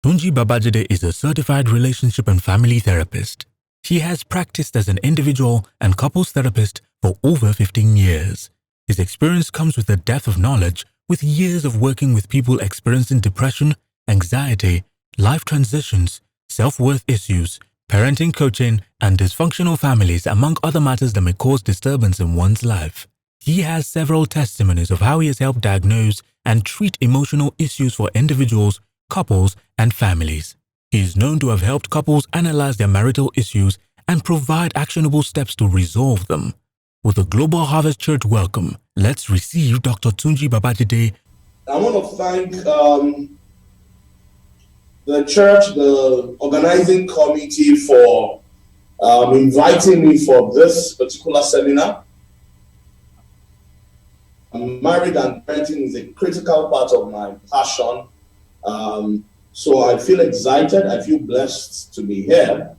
Tunji Babajide is a certified relationship and family therapist. He has practiced as an individual and couples therapist for over 15 years. His experience comes with a depth of knowledge with years of working with people experiencing depression, anxiety, life transitions, self-worth issues, parenting coaching, and dysfunctional families, among other matters that may cause disturbance in one's life. He has several testimonies of how he has helped diagnose and treat emotional issues for individuals, couples, and families. He is known to have helped couples analyze their marital issues and provide actionable steps to resolve them. With the Global Harvest Church welcome, let's receive Dr. Tunji Babajide. I want to thank the church, the organizing committee for inviting me for this particular seminar. Marriage and parenting is a critical part of my passion. So I feel excited. I feel blessed to be here.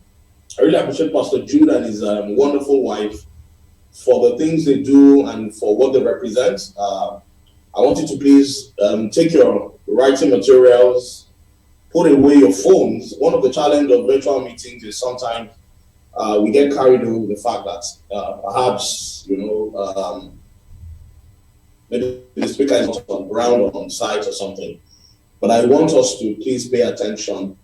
I really appreciate Pastor Jude and his wonderful wife for the things they do and for what they represent. I want you to please take your writing materials, put away your phones. One of the challenges of virtual meetings is sometimes we get carried away with the fact that perhaps, maybe the speaker is not on ground or on site or something. But I want us to please pay attention.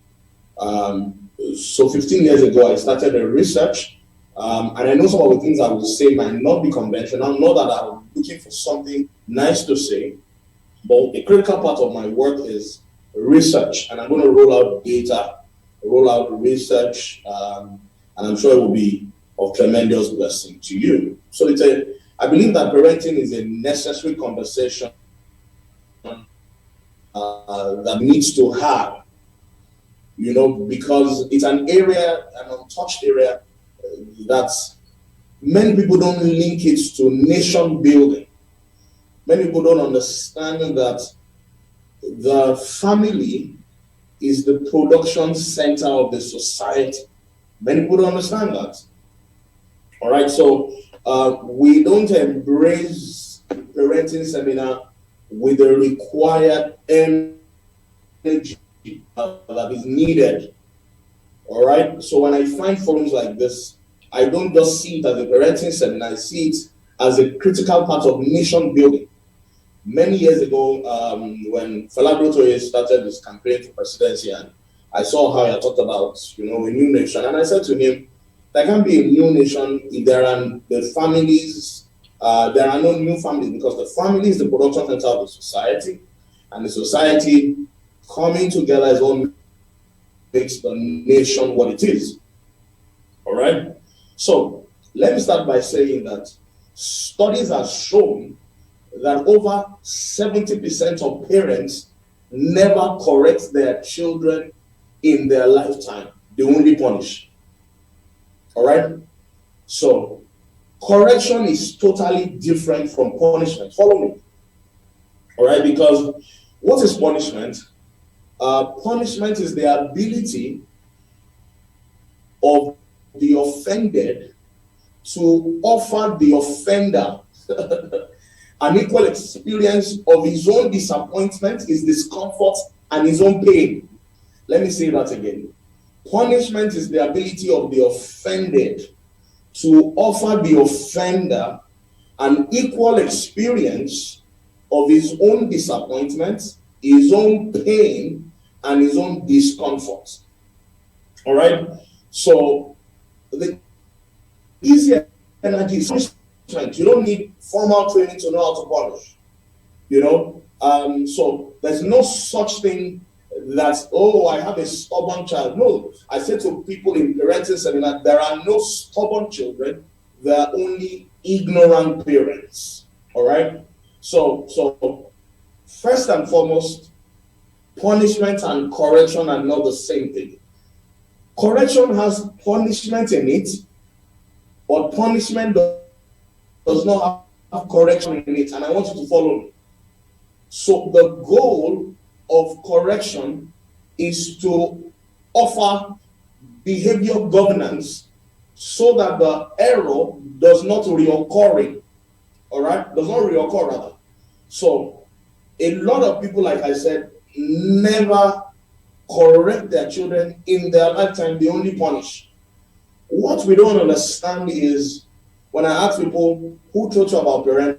So 15 years ago, I started a research, and I know some of the things I will say might not be conventional, not that I'm looking for something nice to say, but a critical part of my work is research, and I'm going to roll out data, roll out research, and I'm sure it will be of tremendous blessing to you. So I believe that parenting is a necessary conversation that needs to have, because it's an area, an untouched area, that many people don't link it to nation building. Many people don't understand that the family is the production center of the society. Many people don't understand that. All right, so we don't embrace parenting seminar with the required energy that is needed. All right. So when I find forums like this, I don't just see it as a parenting seminar, I see it as a critical part of nation building. Many years ago, when Fela Dutoye started his campaign for presidency, and I saw how he talked about, a new nation. And I said to him, there can't be a new nation if there are the families. There are no new families, because the family is the production center of the society, and the society coming together is what makes the nation what it is. All right. So let me start by saying that studies have shown that over 70% of parents never correct their children in their lifetime. They only punish. All right. So correction is totally different from punishment. Follow me. All right, because what is punishment? Punishment is the ability of the offended to offer the offender an equal experience of his own disappointment, his discomfort, and his own pain. Let me say that again. Punishment is the ability of the offended to offer the offender an equal experience of his own disappointment, his own pain, and his own discomfort. All right? So, the easier energy is punishment. You don't need formal training to know how to punish. So, there's no such thing that, I have a stubborn child. No, I say to people in parenting seminar, there are no stubborn children, there are only ignorant parents. All right? So first and foremost, punishment and correction are not the same thing. Correction has punishment in it, but punishment does not have correction in it. And I want you to follow me. So the goal of correction is to offer behavior governance so that the error does not reoccur. All right? Does not reoccur, rather. So a lot of people, like I said, never correct their children in their lifetime, they only punish. What we don't understand is when I ask people who taught you about parenting,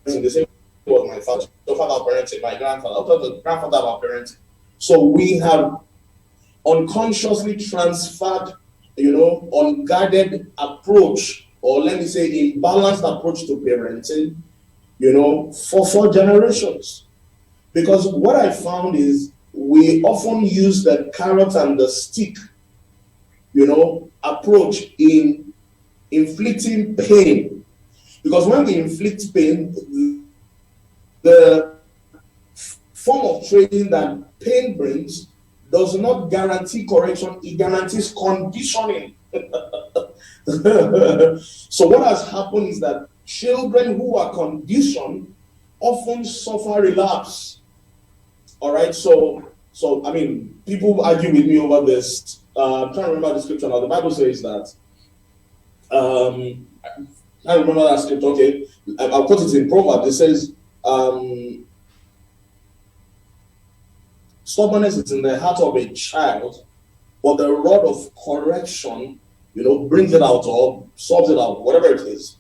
they say, well, my father about parenting, my grandfather, I taught the grandfather about parenting. So we have unconsciously transferred, unguarded approach, or let me say a balanced approach to parenting, for 4 generations. Because what I found is we often use the carrot and the stick, approach in inflicting pain. Because when we inflict pain, the form of training that pain brings does not guarantee correction, it guarantees conditioning. So what has happened is that children who are conditioned often suffer relapse. All right, so I mean, people argue with me over this. I'm trying to remember the scripture now. The Bible says that. I can't remember that scripture. Okay, I'll put it in Proverbs. It says, "Stubbornness is in the heart of a child, but the rod of correction, brings it out or solves it out, whatever it is."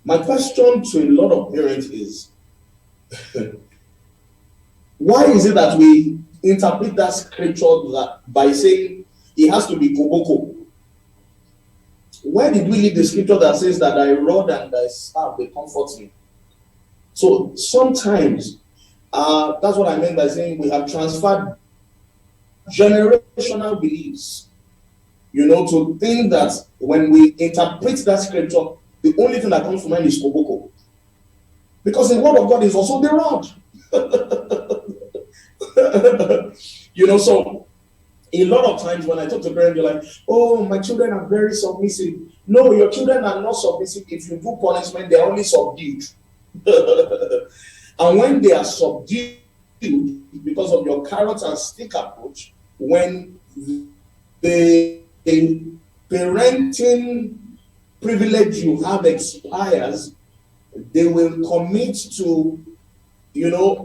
My question to a lot of parents is, why is it that we interpret that scripture by saying it has to be koboko? Where did we leave the scripture that says that thy rod and thy staff, they comfort me? So sometimes, that's what I meant by saying we have transferred generational beliefs, to think that when we interpret that scripture, the only thing that comes to mind is koboko. Because the word of God is also the rod. So a lot of times when I talk to parents, they're like, "Oh, my children are very submissive." No, your children are not submissive. If you do punishment, they're only subdued. And when they are subdued because of your carrot and stick approach, when the parenting privilege you have expires, they will commit to,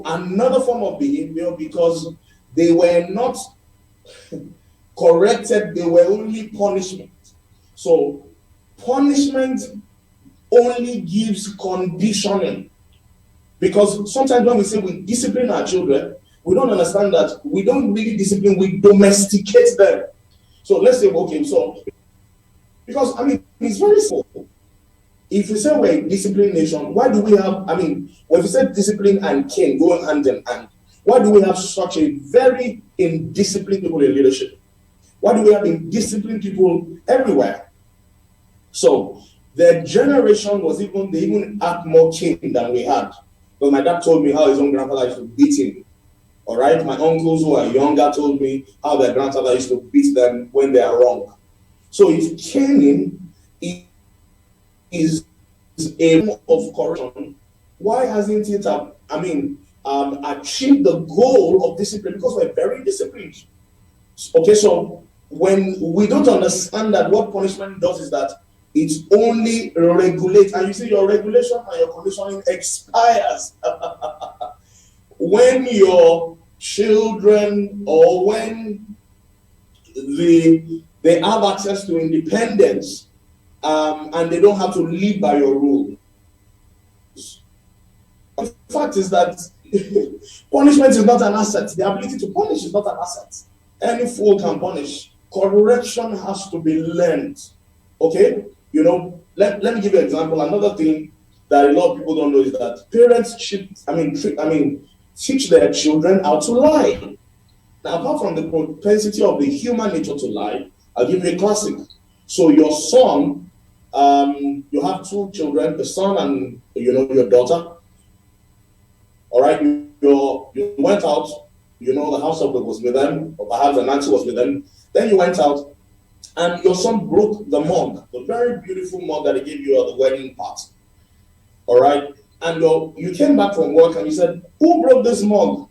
another form of behavior because they were not corrected, they were only punishment. So punishment only gives conditioning. Because sometimes when we say we discipline our children, we don't understand that we don't really discipline, we domesticate them. So let's say, okay, so, because, it's very simple. If you say we're a disciplined nation, why do we have, when you say discipline and cane going hand in hand, why do we have such a very indisciplined people in leadership? Why do we have indisciplined people everywhere? So their generation they even had more cane than we had. Because my dad told me how his own grandfather used to beat him. All right, my uncles who are younger told me how their grandfather used to beat them when they are wrong. So if caning is a form of correction, why hasn't it achieved the goal of discipline? Because we're very disciplined. Okay, so when we don't understand that what punishment does is that it only regulates, and you see your regulation and your conditioning expires when your children or when they have access to independence, and they don't have to live by your rules. The fact is that punishment is not an asset. The ability to punish is not an asset. Any fool can punish. Correction has to be learned. Okay? Let me give you an example. Another thing that a lot of people don't know is that parents teach their children how to lie. Now, apart from the propensity of the human nature to lie, I'll give you a classic. So your son, you have 2 children, a son and your daughter. All right, you went out, the house of was with them, or perhaps the auntie was with them. Then you went out, and your son broke the mug, the very beautiful mug that he gave you at the wedding party. All right, and you came back from work and you said, "Who broke this mug?"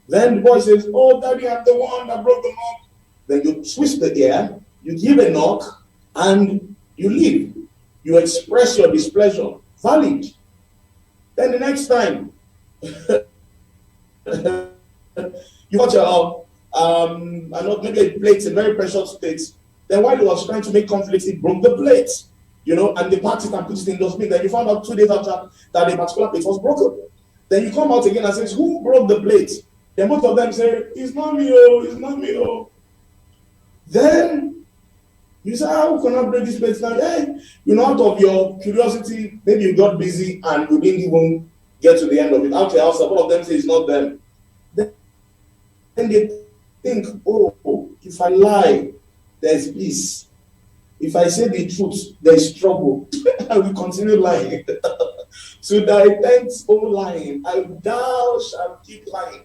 Then the boy says, "Oh, Daddy, I'm the one that broke the mug." Then you twist the ear, you give a knock, and you leave. You express your displeasure. Valid. Then the next time, you got and not maybe a plate, a very precious plate. Then while he was trying to make conflict, he broke the plate, and they packed it and put it in dustbin. Then you found out 2 days after that a particular plate was broken. Then you come out again and say, who broke the plate? Then both of them say, it's not me, oh, it's not me, oh. Then you say, how can I break this plate now? Hey, out of your curiosity, maybe you got busy and you didn't even get to the end of it. After the house, all of them say it's not them. Then they think, oh, if I lie, there's peace. If I say the truth, there's trouble. I will continue lying. To thy thanks, O lying, thou shalt keep lying.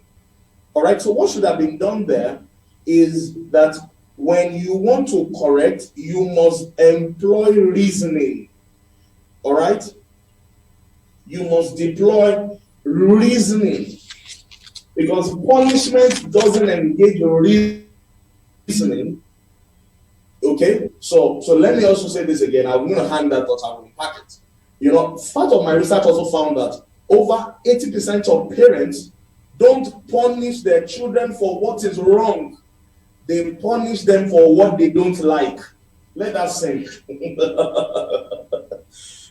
All right, so what should have been done there is that when you want to correct, you must employ reasoning. All right? You must deploy reasoning. Because punishment doesn't engage reasoning. Okay? So let me also say this again. I'm going to hand that thought, I will unpack it. Part of my research also found that over 80% of parents don't punish their children for what is wrong. They punish them for what they don't like. Let that sink.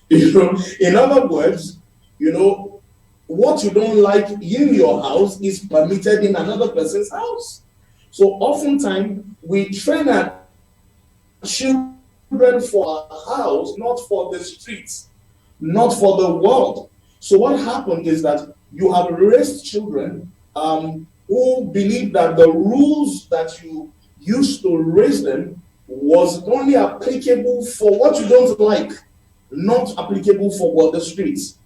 In other words, what you don't like in your house is permitted in another person's house. So oftentimes we train our children for our house, not for the streets, not for the world. So what happened is that you have raised children who believe that the rules that you used to raise them was only applicable for what you don't like, not applicable for what the streets.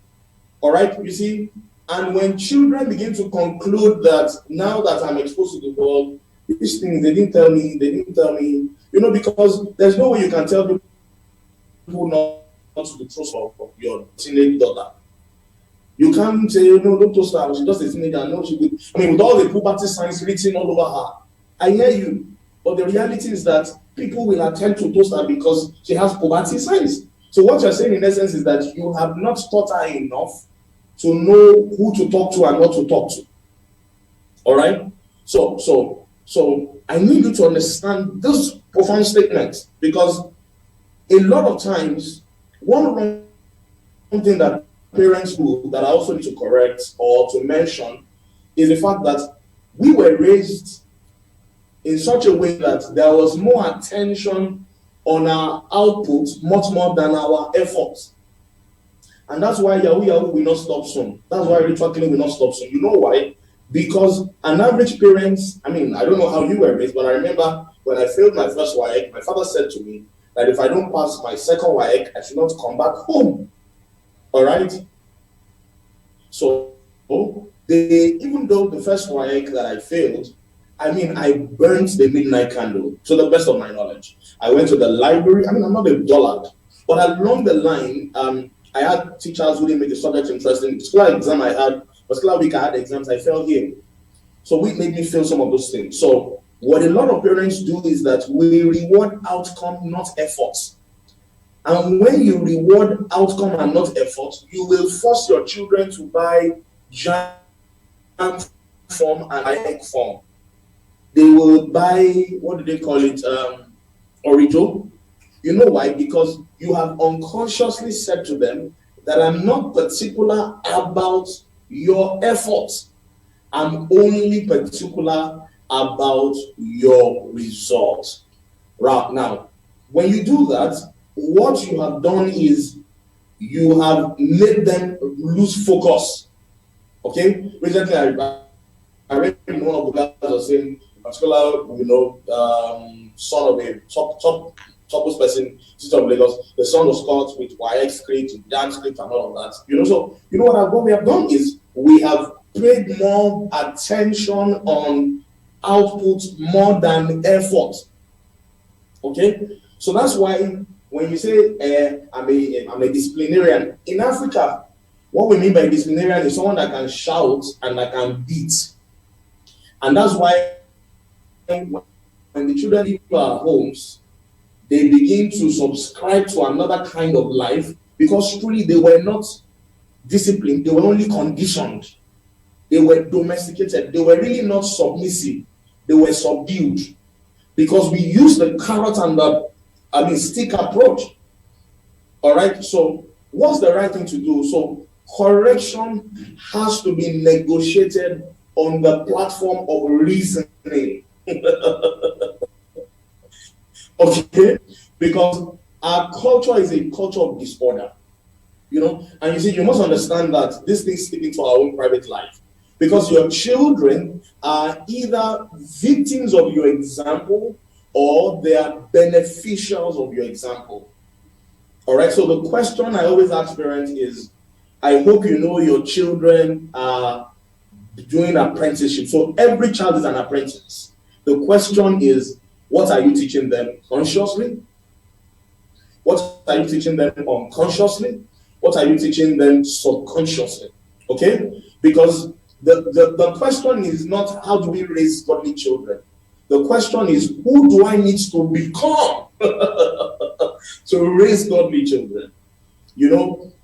All right, you see? And when children begin to conclude that now that I'm exposed to the world, these things, they didn't tell me, because there's no way you can tell people not to the truth of your teenage daughter. You can't say, don't toast her, she's just a teenager. No, with all the puberty signs written all over her. I hear you. But the reality is that people will attempt to toast her because she has puberty signs. So what you're saying in essence is that you have not taught her enough to know who to talk to and what to talk to. All right? So I need you to understand this profound statement, because a lot of times, one wrong thing that parents do that I also need to correct or to mention is the fact that we were raised in such a way that there was more attention on our output, much more than our efforts. And that's why Yahoo will not stop soon. That's why ritual killing will not stop soon. You know why? Because an average parent, I don't know how you were raised, but I remember when I failed my first WAEC, my father said to me that if I don't pass my second WAEC, I should not come back home. All right? So, even though the first WAEC that I failed, I burnt the midnight candle, to the best of my knowledge. I went to the library. I'm not a dullard, but along the line, I had teachers who didn't make the subject interesting. The particular exam I had, particular week I had exams, I failed here. So we made me feel some of those things. So what a lot of parents do is that we reward outcome, not efforts. And when you reward outcome and not effort, you will force your children to buy jam form and egg form. They will buy, what do they call it, Orito. You know why? Because you have unconsciously said to them that I'm not particular about your efforts. I'm only particular about your results. Right now, when you do that, what you have done is you have made them lose focus. Okay? Recently, I read in one of the guys was saying, particular, son of a top person, sister of Lagos, the son was taught with YX script, dance script, and all of that. So, what we have done is we have paid more attention on output more than effort. Okay? So that's why when you say I'm a disciplinarian, in Africa, what we mean by disciplinarian is someone that can shout and that can beat. And that's why when the children leave our homes, they begin to subscribe to another kind of life, because truly they were not disciplined, they were only conditioned. They were domesticated, they were really not submissive. they were subdued because we use the carrot and the stick approach. All right. So what's the right thing to do? So correction has to be negotiated on the platform of reasoning. Okay, because our culture is a culture of disorder, and you see, you must understand that this thing is sticking to our own private life, because your children are either victims of your example or they are beneficiaries of your example. All right, so the question I always ask parents is, I hope you know your children are doing apprenticeship. So every child is an apprentice. The question is, what are you teaching them consciously? What are you teaching them unconsciously? What are you teaching them subconsciously? Okay? Because the question is not how do we raise godly children? The question is, who do I need to become to raise godly children?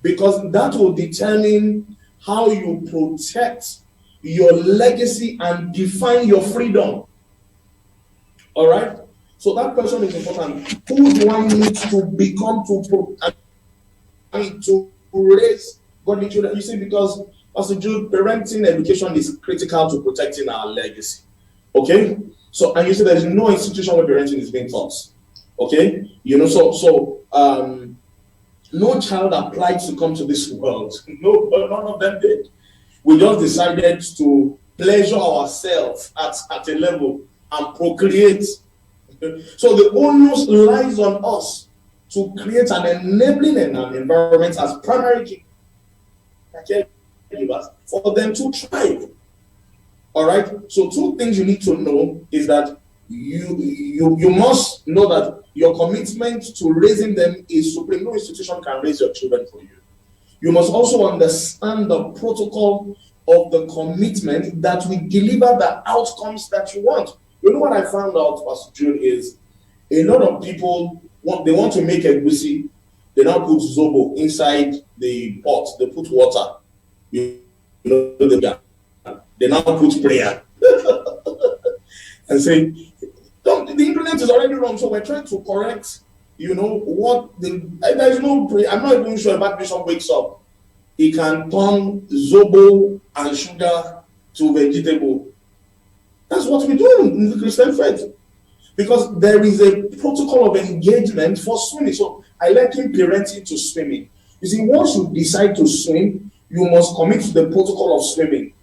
Because that will determine how you protect your legacy and define your freedom. All right? So that question is important. Who do I need to become to raise godly children? You see, because Pastor Jude, parenting education is critical to protecting our legacy. Okay? So, and you see, there's no institution where parenting is being taught. Okay? No child applied to come to this world. No, none of them did. We just decided to pleasure ourselves at a level and procreate. So the onus lies on us to create an enabling environment as primary caregivers for them to thrive. All right. So two things you need to know is that you must know that your commitment to raising them is supreme. No institution can raise your children for you. You must also understand the protocol of the commitment that will deliver the outcomes that you want. You know what I found out, Pastor Jude, is a lot of people want to make egusi. They now put zobo inside the pot. They put water. They now put prayer and say, the internet is already wrong. So we're trying to correct. There is no prayer. I'm not even sure if Archbishop wakes up, he can turn zobo and sugar to vegetable. That's what we do in the Christian faith. Because there is a protocol of engagement for swimming. So I liken parenting to swimming. You see, once you decide to swim, you must commit to the protocol of swimming.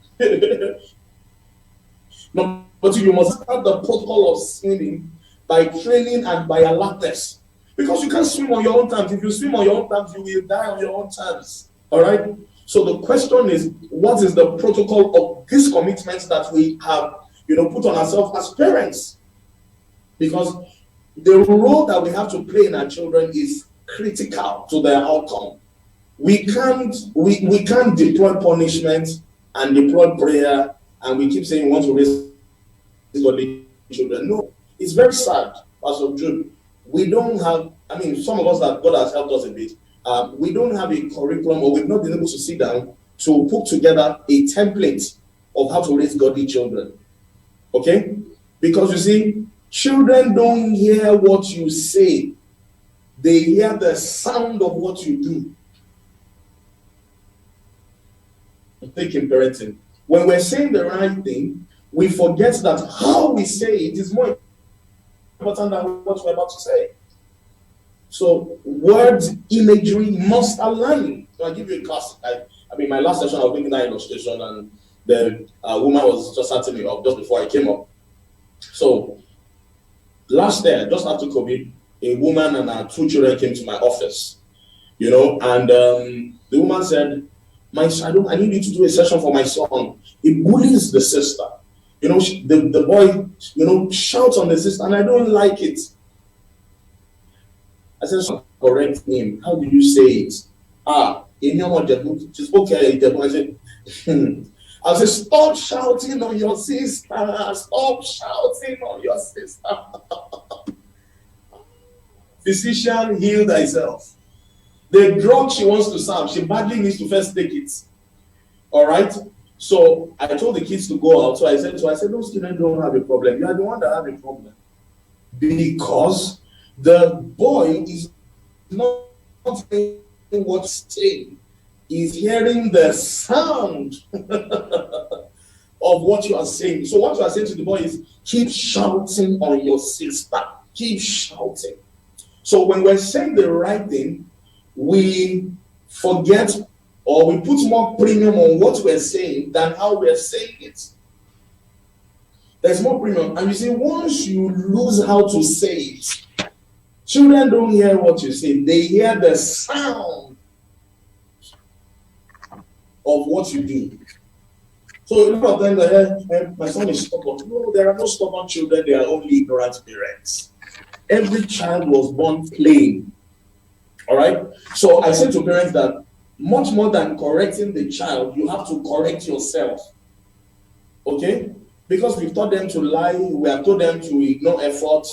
No, but you must start the protocol of swimming by training and by alertness. Because you can't swim on your own terms. If you swim on your own terms, you will die on your own terms. All right? So the question is, what is the protocol of these commitments that we have, put on ourselves as parents? Because the role that we have to play in our children is critical to their outcome. We can't deploy punishment and deploy prayer, and we keep saying we want to raise godly children. No, it's very sad, Pastor Jude. We don't have, some of us that God has helped us a bit, we don't have a curriculum, or we've not been able to sit down to put together a template of how to raise godly children. Okay? Because you see, children don't hear what you say. They hear the sound of what you do. Think in parenting. When we're saying the right thing, we forget that how we say it is more important than what we're about to say. So words, imagery must align. So I give you a classic. My last session I was making that illustration, and the woman was just setting me up just before I came up. So last year, just after COVID, a woman and her 2 children came to my office, and the woman said, I need you to do a session for my son. He bullies the sister. The boy, shouts on the sister, and I don't like it. I said, correct him. How do you say it? She spoke I said, I said, stop shouting on your sister. Stop shouting on your sister. Physician, heal thyself. The drug she wants to serve, she badly needs to first take it. All right? So I told the kids to go out. So I said, those children don't have a problem. You are the one that have a problem. Because the boy is not saying what's saying. He's hearing the sound of what you are saying. So what you are saying to the boy is, keep shouting on your sister. Keep shouting. So when we're saying the right thing, we forget or we put more premium on what we're saying than how we're saying it. There's more premium. And you see, once you lose how to say it, children don't hear what you say. They hear the sound of what you do. So a lot of them that my son is stubborn. No, there are no stubborn children. They are only ignorant parents. Every child was born plain. All right? So I say to parents that much more than correcting the child, you have to correct yourself. Okay? Because we've taught them to lie, we have taught them to ignore effort.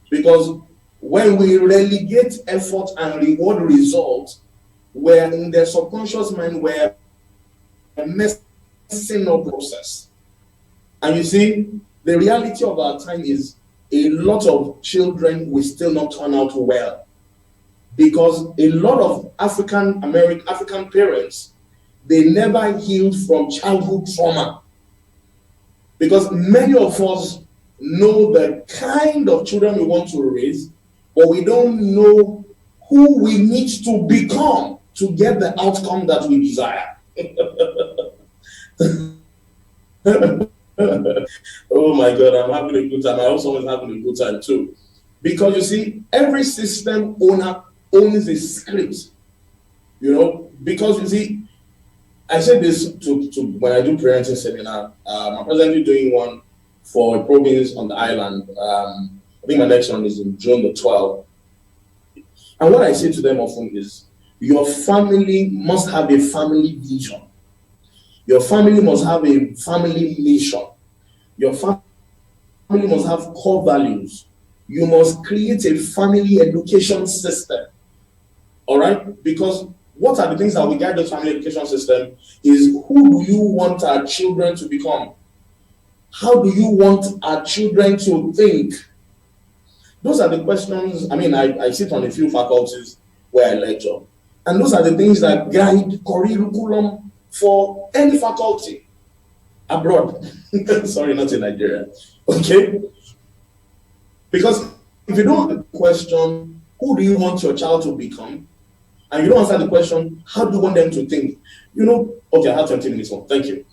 Because when we relegate effort and reward results, we're in their subconscious mind, we're messing up process. And you see, the reality of our time is a lot of children will still not turn out well. Because a lot of African parents, they never healed from childhood trauma. Because many of us know the kind of children we want to raise, but we don't know who we need to become to get the outcome that we desire. Oh my God, I'm having a good time. I also was having a good time too. Because you see, every system owner owns a script. Because you see, I said this to when I do parenting seminar. I'm presently doing one for a province on the island. I think my next one is in June the 12th. And what I say to them often is, your family must have a family vision. Your family must have a family mission. Your family must have core values. You must create a family education system. All right? Because what are the things that will guide the family education system is, who do you want our children to become? How do you want our children to think? Those are the questions. I mean, I sit on a few faculties where I lecture. And those are the things that guide curriculum for any faculty abroad. Sorry, not in Nigeria. Okay? Because if you don't question, who do you want your child to become? And you don't answer the question, how do you want them to think? Okay, I have 20 minutes more. Thank you.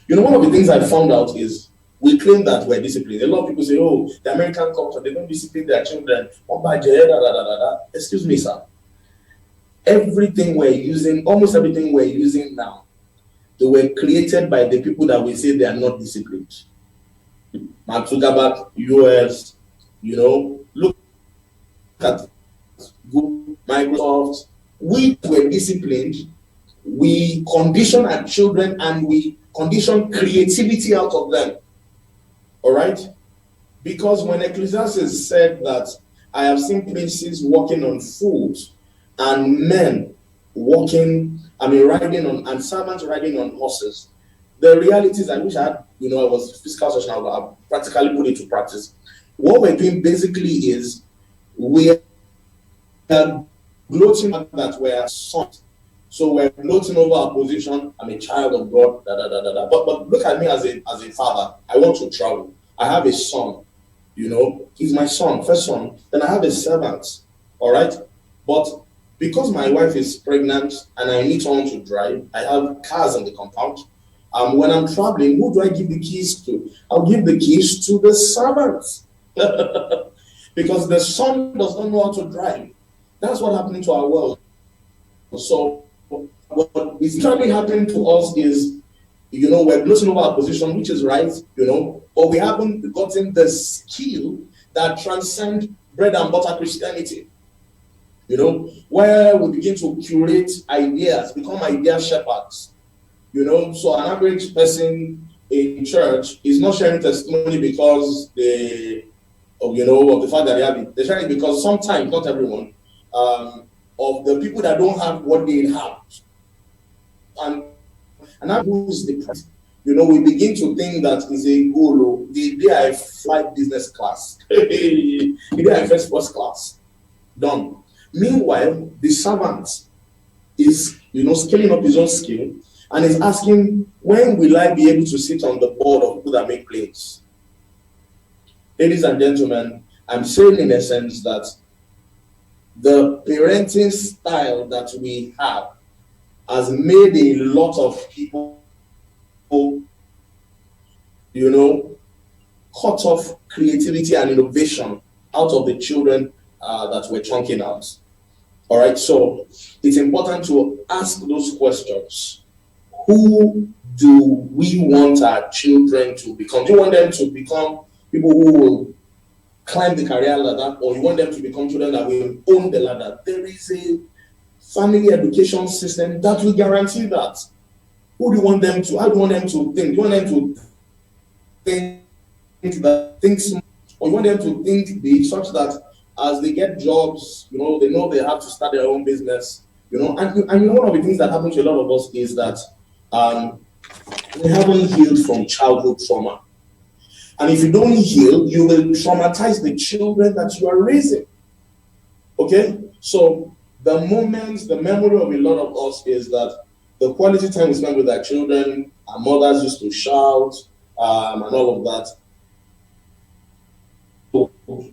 One of the things I found out is, we claim that we're disciplined. A lot of people say, oh, the American culture, they don't discipline their children. Excuse me, sir. Everything we're using, almost everything we're using now, they were created by the people that we say they are not disciplined. Mark Zuckerberg, US, look at Google, Microsoft. We were disciplined. We condition our children and we condition creativity out of them. All right? Because when Ecclesiastes said that I have seen princes walking on foot and men riding on, and servants riding on horses, the reality is, I wish I had, I was physical session, I practically put it to practice. What we're doing basically is, we are gloating that we're sons. So we're gloating over our position. I'm a child of God. But look at me as a father. I want to travel. I have a son. He's my son, first son. Then I have a servant. All right. But because my wife is pregnant and I need someone to drive, I have cars in the compound. When I'm traveling, who do I give the keys to? I'll give the keys to the servants. Because the son does not know how to drive. That's what happened to our world. So what is currently happening to us is, we're gloating over our position, which is right, but we haven't gotten the skill that transcends bread and butter Christianity. Where we begin to curate ideas, become idea shepherds. So an average person in church is not sharing testimony because of the fact that they have it. They're sharing it because sometimes, not everyone, of the people that don't have what they have. And And that who's the price. We begin to think that is a goal. The day I fly business class, the day I first class, done. Meanwhile, the servant is, scaling up his own skill and is asking, when will I be able to sit on the board of people that make planes? Ladies and gentlemen, I'm saying in essence that the parenting style that we have has made a lot of people, cut off creativity and innovation out of the children that we're chunking out. All right, so it's important to ask those questions. Who do we want our children to become? Do you want them to become people who will climb the career ladder, or you want them to become children that will own the ladder? There is a family education system that will guarantee that. Who do you want them to? How do you want them to think? Do you want them to think small, or you want them to think big, such that as they get jobs, they know they have to start their own business, and one of the things that happens to a lot of us is that we haven't healed from childhood trauma. And if you don't heal, you will traumatize the children that you are raising. Okay? So the memory of a lot of us is that the quality time we spend with our children, our mothers used to shout, and all of that.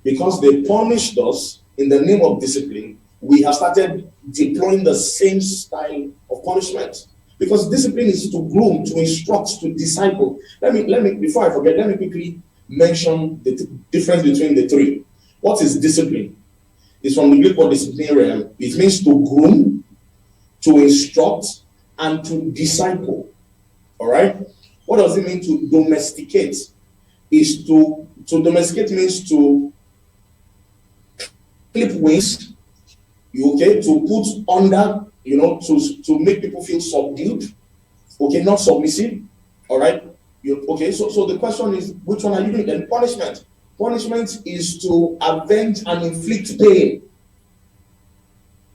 Because they punished us in the name of discipline, we have started deploying the same style of punishment. Because discipline is to groom, to instruct, to disciple. Let me before I forget, let me quickly mention the difference between the three. What is discipline? It's from the Greek word disciplinarian. It means to groom, to instruct, and to disciple. All right? What does it mean to domesticate? To domesticate means to clip wings, to put under, to make people feel subdued, not submissive. All right? So the question is, which one are you doing? Then punishment. Punishment is to avenge and inflict pain.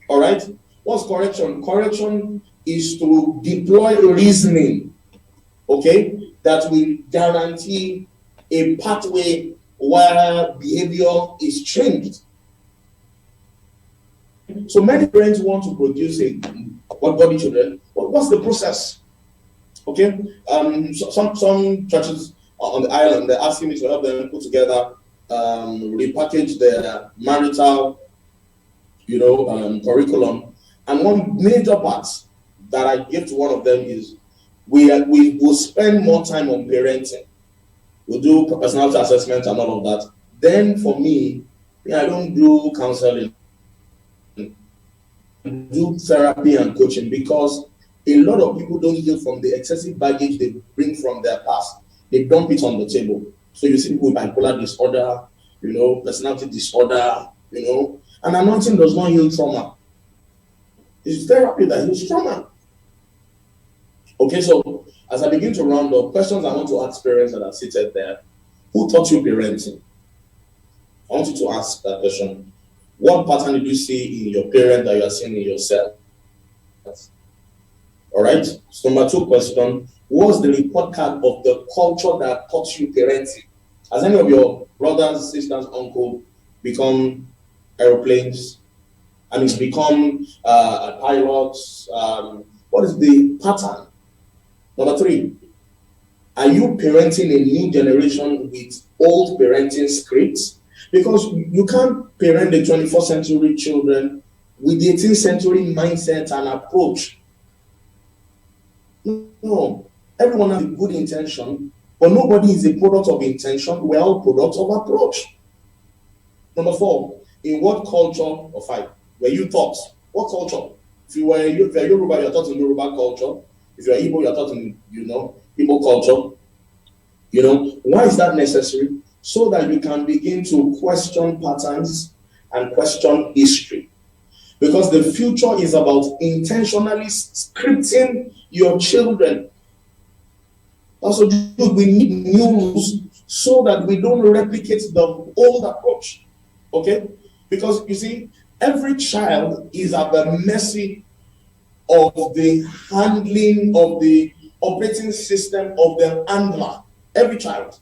All right? What's correction? Correction is to deploy reasoning, that will guarantee a pathway where behavior is changed. So many parents want to produce body children. What's the process? Some churches on the island, they're asking me to help them put together, repackage their marital, curriculum. And one major part that I give to one of them is we will spend more time on parenting. We'll do personality assessment and all of that. Then for me, I don't do counseling. I do therapy and coaching, because a lot of people don't heal from the excessive baggage they bring from their past. They dump it on the table. So you see people with bipolar disorder, personality disorder, and anointing does not heal trauma. It's therapy that heals trauma. So as I begin to round up, questions I want to ask parents that are seated there. Who taught you parenting? I want you to ask that question. What pattern did you see in your parent that you are seeing in yourself? All right. So number 2 question. What's the report card of the culture that taught you parenting? Has any of your brothers, sisters, uncle become aeroplanes? Become pilots? What is the pattern? Number 3. Are you parenting a new generation with old parenting scripts? Because you can't parent the 21st century children with the 18th century mindset and approach. No, everyone has a good intention, but nobody is a product of intention. We're all products of approach. Number 4, in what culture or 5 were you taught? What culture? If you are Yoruba, you're taught in Yoruba culture. If you're Igbo, you're taught in, Igbo culture. Why is that necessary? So that you can begin to question patterns and question history. Because the future is about intentionally scripting your children. Also, we need new rules so that we don't replicate the old approach. Because you see, every child is at the mercy of the handling of the operating system of the handler, every child.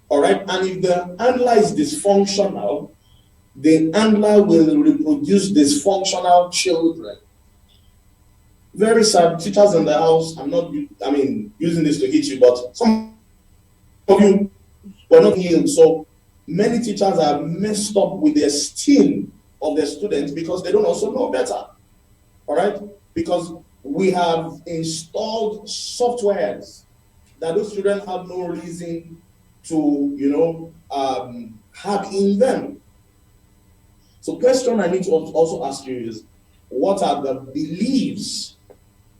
All right, and if the handler is dysfunctional, the handler will reproduce dysfunctional children. Very sad. Teachers in the house, using this to hit you, but some of you were not healed. So many teachers are messed up with the esteem of their students because they don't also know better. All right? Because we have installed softwares that those children have no reason to, hack in them. So question I need to also ask you is, what are the beliefs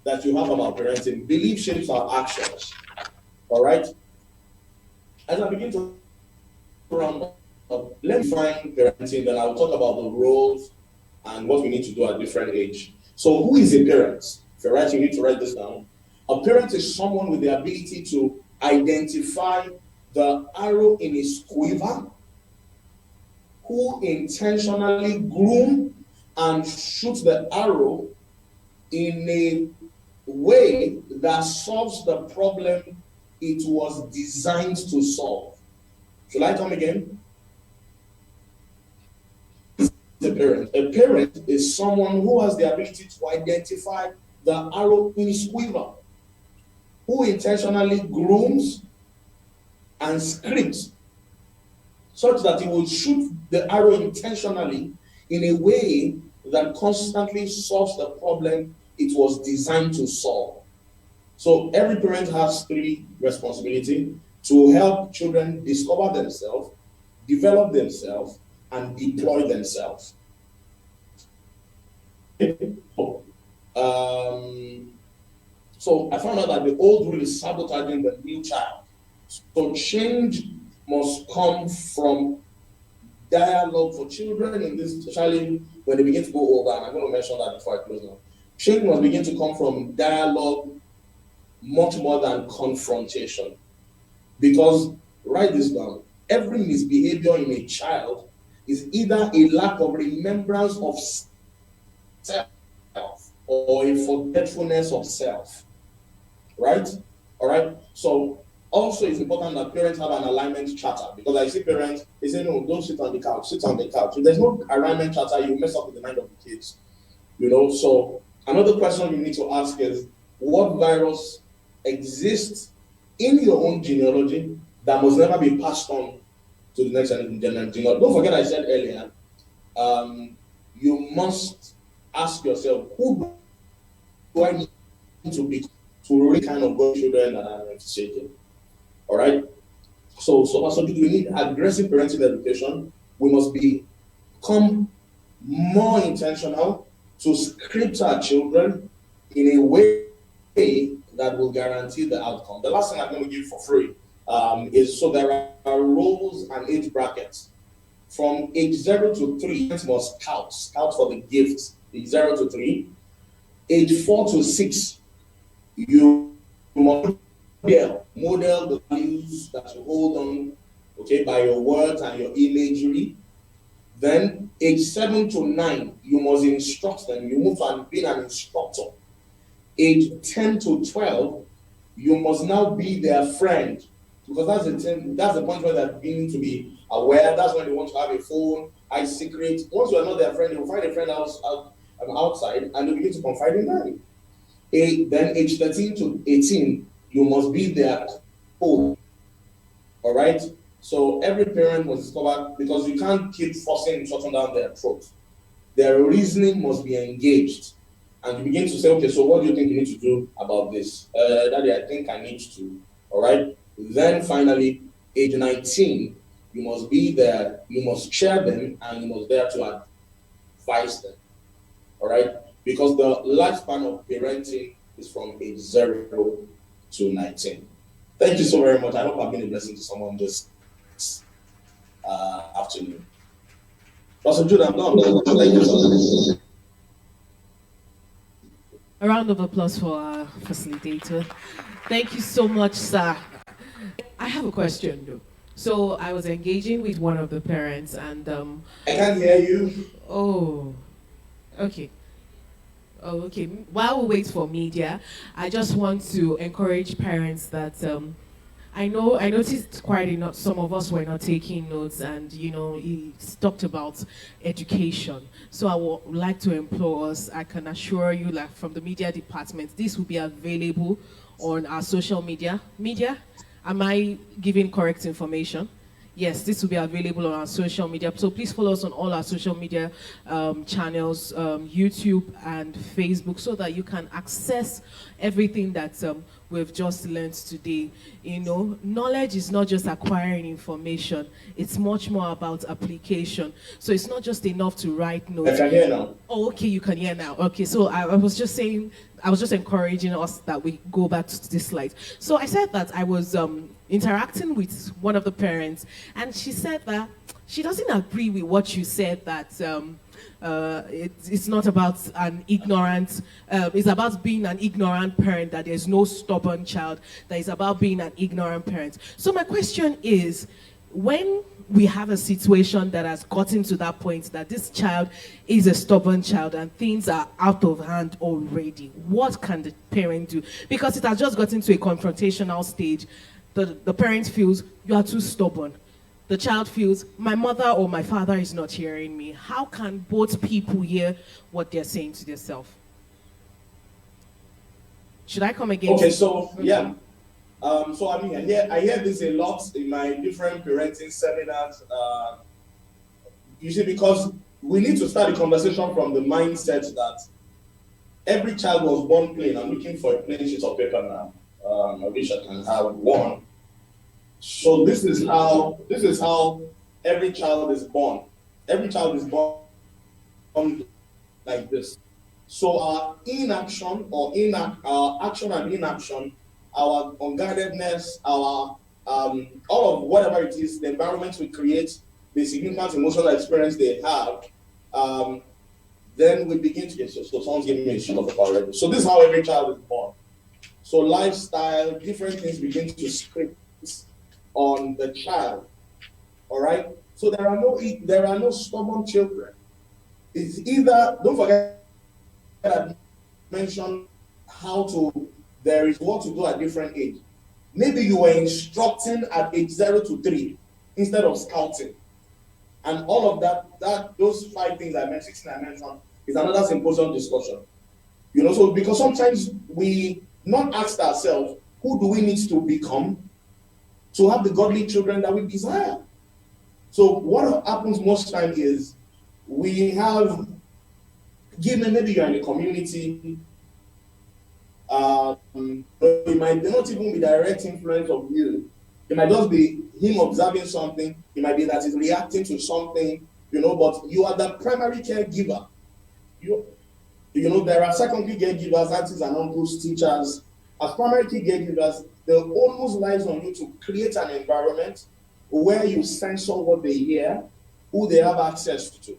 that you have about parenting? Belief shapes our actions. All right? As I begin to round up, let me find parenting, then I'll talk about the roles and what we need to do at different age. So who is a parent? If you're writing, you need to write this down. A parent is someone with the ability to identify the arrow in his quiver, who intentionally groom and shoot the arrow in a way that solves the problem it was designed to solve. Shall I come again? A parent is someone who has the ability to identify the arrow in his quiver, who intentionally grooms and scripts such that he will shoot the arrow intentionally in a way that constantly solves the problem it was designed to solve. So every parent has three responsibilities: to help children discover themselves, develop themselves, and deploy themselves. So I found out that the old rule is sabotaging the new child. So change must come from dialogue for children, in this, especially when they begin to go older. And I'm going to mention that before I close now. Change must begin to come from dialogue much more than confrontation. Because, write this down, every misbehavior in a child is either a lack of remembrance of self or a forgetfulness of self. Right? All right? So, also it's important that parents have an alignment charter, because I see parents, they say, no, don't sit on the couch, sit on the couch. If there's no alignment charter, you mess up with the mind of the kids. So another question you need to ask is, what virus exists in your own genealogy that must never be passed on to the next generation? Don't forget I said earlier, you must ask yourself, who do I need to be to really kind of go children that are shaking? All right. So we need aggressive parenting education. We must become more intentional to script our children in a way that will guarantee the outcome. The last thing I'm going to give for free is, so there are roles and age brackets. From age 0 to 3, parents must scout for the gifts. Age 0 to 3. Age 4 to 6, you must model the values that you hold on, okay, by your words and your imagery. Then age 7 to 9, you must instruct them. You move to being an instructor. Age 10 to 12, you must now be their friend, because that's the point where they're beginning to be aware. That's when they want to have a phone, hide secret. Once you are not their friend, they will find a friend outside and they begin to confide in them. Then age 13 to 18, you must be their coach. All right? So every parent must discover, because you can't keep forcing shutting down their throat. Their reasoning must be engaged. And you begin to say, okay, so what do you think you need to do about this? Daddy, I think I need to. All right? Then finally, age 19, you must be there, you must chair them, and you must be there to advise them. All right? Because the lifespan of parenting is from age 0 to 19. Thank you so very much. I hope I've been a blessing to someone this afternoon. Pastor Jude, I'm done. Thank you so much. A round of applause for our facilitator. Thank you so much, sir. I have a question, though. So I was engaging with one of the parents, and I can't hear you. oh, okay. Oh, okay. While we wait for media, I just want to encourage parents that I noticed quite enough. Some of us were not taking notes, and he talked about education. So I would like to implore us. I can assure you, like from the media department, this will be available on our social media. Media, am I giving correct information? Yes, this will be available on our social media. So please follow us on all our social media channels, YouTube and Facebook, so that you can access everything that we've just learned today. Knowledge is not just acquiring information. It's much more about application. So it's not just enough to write notes. I can hear now. Oh, okay, you can hear now. Okay, so I was just saying, I was just encouraging us that we go back to this slide. So I said that I was interacting with one of the parents, and she said that she doesn't agree with what you said, that it's not about an ignorant, it's about being an ignorant parent, that there's no stubborn child, that is about being an ignorant parent. So my question is, when we have a situation that has gotten to that point that this child is a stubborn child and things are out of hand already, what can the parent do? Because it has just gotten to a confrontational stage. The parent feels, you are too stubborn. The child feels, my mother or my father is not hearing me. How can both people hear what they're saying to themselves? Should I come again? Okay, so yeah. So I mean, I hear this a lot in my different parenting seminars. You see, because we need to start the conversation from the mindset that every child was born plain. I'm looking for a plain sheet of paper now. I wish I can have one. So this is how every child is born. Every child is born like this. So our inaction or our action and inaction, our unguardedness, our all of whatever it is, the environment we create, the significant emotional experience they have, then we begin to get, so someone's giving me a sheet of paper already. So this is how every child is born. So lifestyle, different things begin to script on the child. All right. So there are no stubborn children. It's either, don't forget that I mentioned how to, there is what to do at different age. Maybe you were instructing at age 0 to 3 instead of scouting. And all of that those 5 things I mentioned, 6 I mentioned, is another symposium discussion. So because sometimes we not ask ourselves, who do we need to become to have the godly children that we desire? So what happens most time is we have given, maybe you're in a community, it might not even be direct influence of you. It might just be him observing something. It might be that he's reacting to something, but you are the primary caregiver. There are secondary caregivers, aunties and uncles, teachers. As primary caregivers, the onus lies on you to create an environment where you censor what they hear, who they have access to.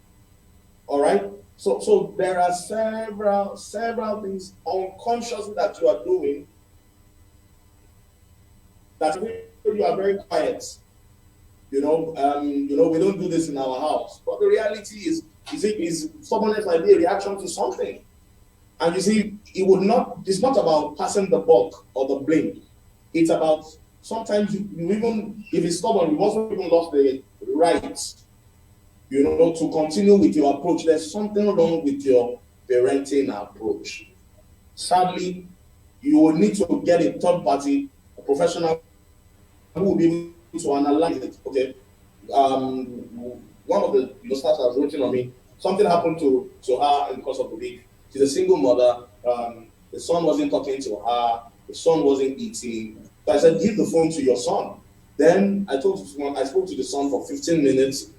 All right? So there are several things unconsciously that you are doing that you are very quiet. We don't do this in our house. But the reality is stubbornness might be a reaction to something. And you see, it's not about passing the buck or the blame. It's about sometimes you even, if it's stubborn, you've also even lost the right, to continue with your approach. There's something wrong with your parenting approach. Sadly, you will need to get a third party, a professional who will be able to analyze it. Okay. One of the staff that was working on me, something happened to her in the course of the week. She's a single mother. The son wasn't talking to her. The son wasn't eating. So I said, give the phone to your son. Then I spoke to the son for 15 minutes.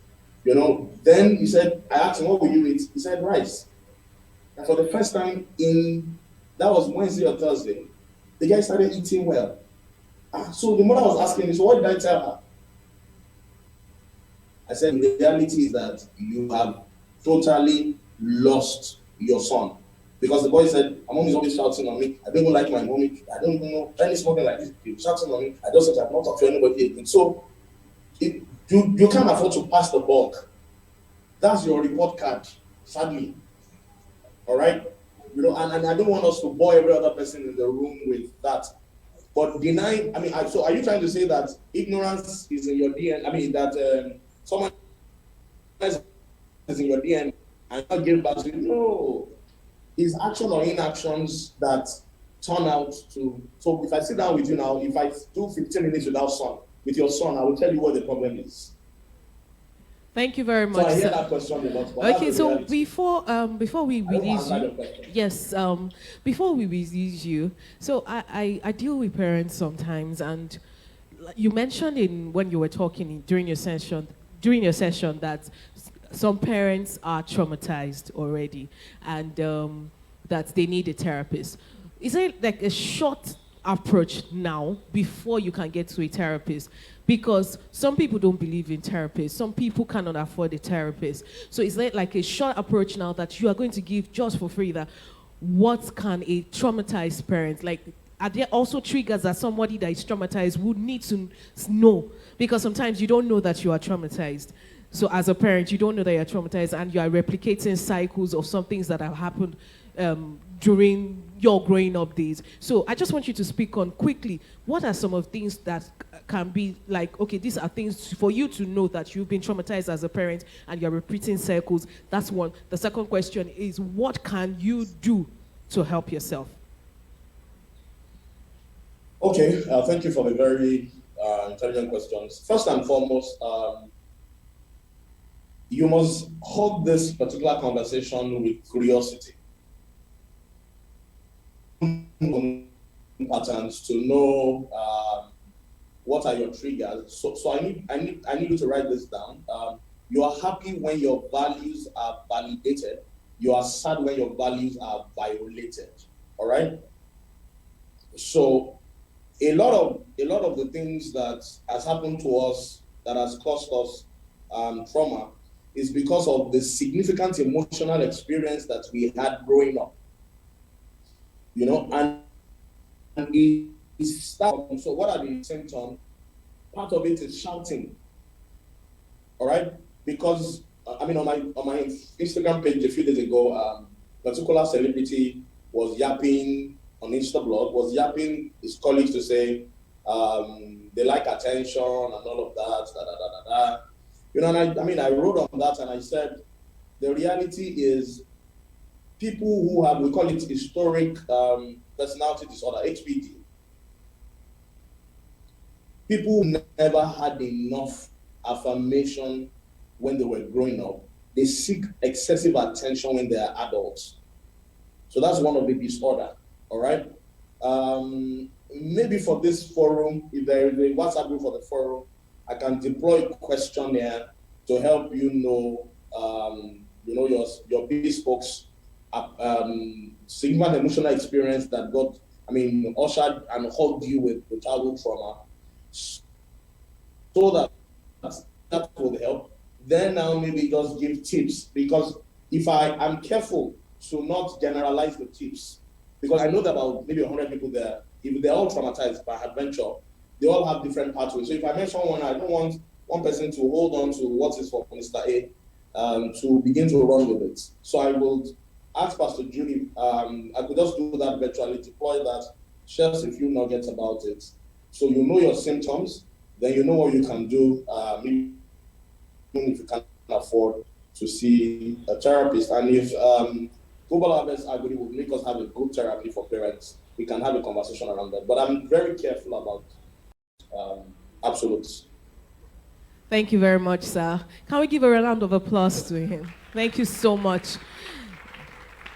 Then he said, I asked him, what will you eat? He said, rice. And for the first time that was Wednesday or Thursday, the guy started eating well. So the mother was asking me, so what did I tell her? I said, the reality is that you have totally lost your son. Because the boy said, my mom is always shouting on me. I don't even like my mommy. I don't even know any smoking like this. She's shouting on me. I just said I've not talked to anybody again. So you can't afford to pass the buck. That's your report card, sadly. All right? and I don't want us to bore every other person in the room with that. But denying, so are you trying to say that ignorance is in your DNA? That someone else is in your DNA and not give back to you? No. It's action or inactions that turn out to. So if I sit down with you now, if I do 15 minutes with your son, I will tell you what the problem is. Thank you very much. So I hear that question a lot. Okay, so before we release you, yes, before we release you, so I deal with parents sometimes, and you mentioned when you were talking during your session that some parents are traumatized already, and that they need a therapist. Is there like a short approach now before you can get to a therapist? Because some people don't believe in therapists. Some people cannot afford a therapist. So is there like a short approach now that you are going to give just for free, that what can a traumatized parent, like, are there also triggers that somebody that is traumatized would need to know? Because sometimes you don't know that you are traumatized. So as a parent, you don't know that you're traumatized, and you are replicating cycles of some things that have happened during your growing up days. So I just want you to speak on quickly, what are some of things that can be like, okay, these are things for you to know that you've been traumatized as a parent and you're repeating cycles. That's one. The second question is, what can you do to help yourself? Okay, thank you for the very intelligent questions. First and foremost, you must hold this particular conversation with curiosity. Patterns to know what are your triggers. So I need you to write this down. You are happy when your values are validated. You are sad when your values are violated. All right. So a lot of the things that has happened to us that has caused us trauma is because of the significant emotional experience that we had growing up. And it starts. So what are the symptoms? Part of it is shouting. All right, because on my Instagram page a few days ago, a particular celebrity was yapping on Instablog, was yapping his colleagues to say they like attention and all of that. And I wrote on that and I said the reality is, people who have, we call it historic personality disorder, HPD, people who never had enough affirmation when they were growing up. They seek excessive attention when they are adults. So that's one of the disorder, all right? Maybe for this forum, if there is a WhatsApp group for the forum, I can deploy a questionnaire to help you know, your bespoke significant emotional experience that got, ushered and hugged you with childhood trauma, so that will help. Then now maybe just give tips, because if I'm careful to not generalize the tips, because I know that about maybe 100 people there, if they're all traumatized by adventure, they all have different pathways. So if I mention one, I don't want one person to hold on to what is for Mr. A to begin to run with it. So I will ask Pastor Julie, I could just do that virtually, deploy that, share a few nuggets about it. So you know your symptoms, then you know what you can do, even if you can't afford to see a therapist. And if Global Harvest Agony would make us have a good therapy for parents, we can have a conversation around that. But I'm very careful about absolutes. Thank you very much, sir. Can we give a round of applause to him? Thank you so much.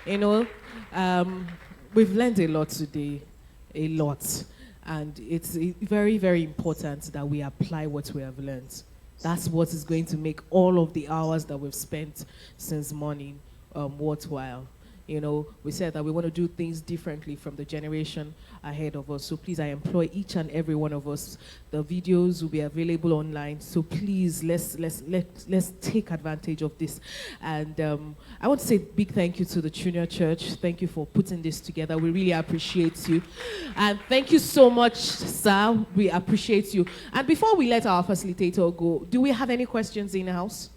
We've learned a lot today, a lot. And it's very, very important that we apply what we have learned. That's what is going to make all of the hours that we've spent since morning worthwhile. We said that we want to do things differently from the generation ahead of us. So please, I employ each and every one of us. The videos will be available online. So please, let's take advantage of this. And I want to say a big thank you to the Junior Church. Thank you for putting this together. We really appreciate you. And thank you so much, sir. We appreciate you. And before we let our facilitator go, do we have any questions in the house?